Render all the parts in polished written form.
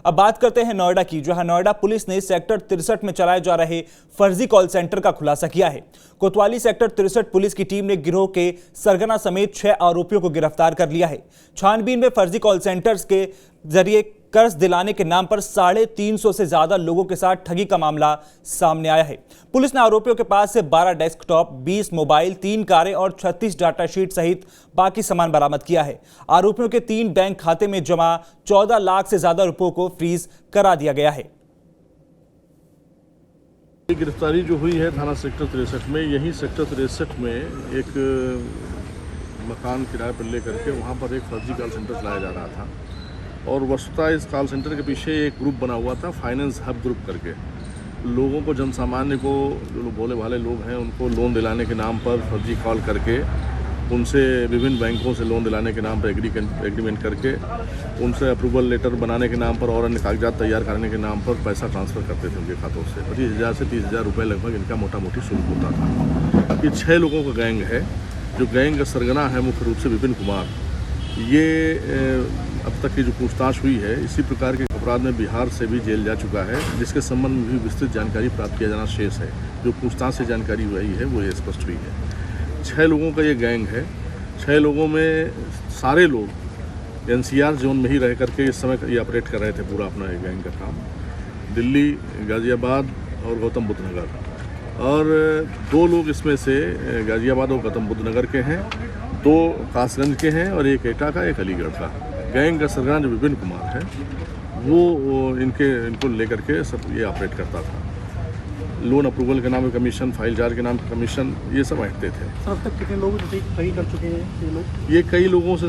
अब बात करते हैं नोएडा की, जहां नोएडा पुलिस ने सेक्टर 63 में चलाए जा रहे फर्जी कॉल सेंटर का खुलासा किया है। कोतवाली सेक्टर 63 पुलिस की टीम ने गिरोह के सरगना समेत 6 आरोपियों को गिरफ्तार कर लिया है। छानबीन में फर्जी कॉल सेंटर्स के जरिए कर्ज दिलाने के नाम पर 350 से ज्यादा लोगों के साथ ठगी का मामला सामने आया है। पुलिस ने आरोपियों के पास से 12 डेस्कटॉप, 20 मोबाइल, 3 कारें और 36 डाटा शीट सहित बाकी सामान बरामद किया है। आरोपियों के 3 बैंक खाते में जमा 14 लाख से ज्यादा रुपयों को फ्रीज करा दिया गया है। गिरफ्तारी जो हुई है थाना सेक्टर 63 में, यही सेक्टर 63 में एक मकान किराए पर लेकर के वहाँ पर एक फर्जी कॉल सेंटर चलाया जा रहा था और वस्तुतः इस कॉल सेंटर के पीछे एक ग्रुप बना हुआ था, फाइनेंस हब ग्रुप करके। लोगों को, जन सामान्य को, जो भोले भाले लोग हैं, उनको लोन दिलाने के नाम पर फर्जी कॉल करके उनसे विभिन्न बैंकों से लोन दिलाने के नाम पर एग्रीमेंट करके उनसे अप्रूवल लेटर बनाने के नाम पर और अन्य कागजात तैयार करने के नाम पर पैसा ट्रांसफ़र करते थे उनके खातों से। 25,000 से 30,000 रुपये लगभग इनका मोटा मोटी शुल्क होता था। ये 6 लोगों का गैंग है, जो गैंग का सरगना है मुख्य रूप से विपिन कुमार। ये अब तक की जो पूछताछ हुई है, इसी प्रकार के अपराध में बिहार से भी जेल जा चुका है, जिसके संबंध में भी विस्तृत जानकारी प्राप्त किया जाना शेष है। जो पूछताछ से जानकारी हुई है वो ये स्पष्ट हुई है। 6 लोगों का ये गैंग है। 6 लोगों में सारे लोग NCR जोन में ही रह करके इस समय ये ऑपरेट कर रहे थे पूरा अपना ये गैंग का काम। दिल्ली, गाज़ियाबाद और गौतम बुद्ध नगर, और 2 लोग इसमें से गाज़ियाबाद और गौतम बुद्ध नगर के हैं, 2 कासगंज के हैं और एक एटा का, एक अलीगढ़ का। गैंग का सरगना जो विपिन कुमार है वो इनको लेकर के सब ये ऑपरेट करता था। लोन अप्रूवल के नाम पे कमीशन, फाइल जार के नाम पे कमीशन, ये सब हटते थे। सर, अब तक कितने लोग ठगी कर चुके हैं ये लोग? ये कई लोगों से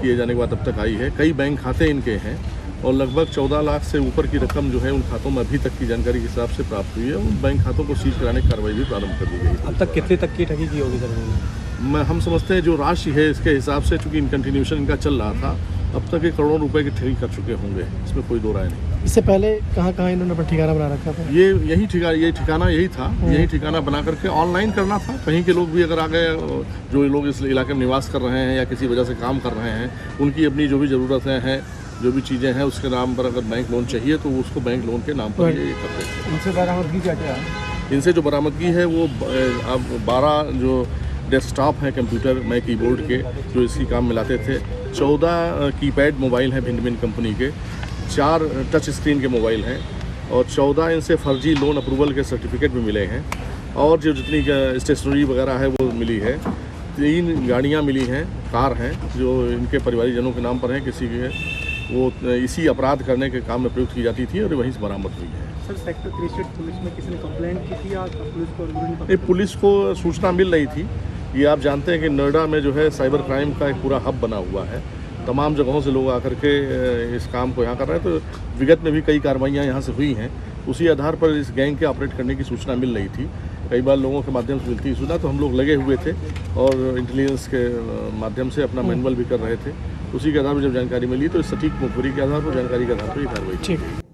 किए जाने के बाद अब तक आई है। कई बैंक खाते इनके हैं और लगभग 14 लाख से ऊपर की रकम जो है उन खातों में अभी तक की जानकारी के हिसाब से प्राप्त हुई है। उन बैंक खातों को सीज कराने की कार्रवाई भी प्रारंभ कर दी गई है। अब तक कितने तक की ठगी की होगी सर? हम समझते हैं जो राशि है इसके हिसाब से, चूँकि कंटिन्यूशन इनका चल रहा था, अब तक ये करोड़ों रुपए की ठगी कर चुके होंगे, इसमें कोई दो राय नहीं। इससे पहले कहाँ इन्होंने अपना ठिकाना बना रखा था? यही ठिकाना यही था। यही ठिकाना बना करके ऑनलाइन करना था। कहीं के लोग भी अगर आ गए, जो लोग इस इलाके में निवास कर रहे हैं या किसी वजह से काम कर रहे हैं, उनकी अपनी जो भी ज़रूरतें हैं, जो भी चीज़ें हैं, उसके नाम पर अगर बैंक लोन चाहिए तो उसको बैंक लोन के नाम पर ये करते हैं। इनसे बरामदगी क्या क्या? इनसे जो बरामदगी है वो अब 12 जो डेस्कटॉप हैं कंप्यूटर में कीबोर्ड के, जो इसी काम में लाते थे। 14 कीपैड मोबाइल हैं भिन्न भिन्न कंपनी के, 4 टच स्क्रीन के मोबाइल हैं और 14 इनसे फर्जी लोन अप्रूवल के सर्टिफिकेट भी मिले हैं। और जो जितनी स्टेशनरी वगैरह है वो मिली है। 3 गाड़ियाँ मिली हैं, कार हैं, जो इनके परिवारीजनों के नाम पर हैं। किसी के वो इसी अपराध करने के काम में प्रयुक्त की जाती थी और वहीं से बरामद हुई है। सर, सेक्टर 63 पुलिस में किसी ने कंप्लेंट की थी या पुलिस को सूचना मिल रही थी। ये आप जानते हैं कि नोएडा में जो है साइबर क्राइम का एक पूरा हब बना हुआ है। तमाम जगहों से लोग आकर के इस काम को यहाँ कर रहे हैं। तो विगत में भी कई कार्रवाइयाँ यहाँ से हुई हैं। उसी आधार पर इस गैंग के ऑपरेट करने की सूचना मिल रही थी। कई बार लोगों के माध्यम से मिलती सूचना, तो हम लोग लगे हुए थे और इंटेलिजेंस के माध्यम से अपना मैनुअल भी कर रहे थे। उसी के आधार पर जब जानकारी मिली तो सटीक मुखबिरी के आधार पर, जानकारी के आधार पर ये कार्रवाई की गई।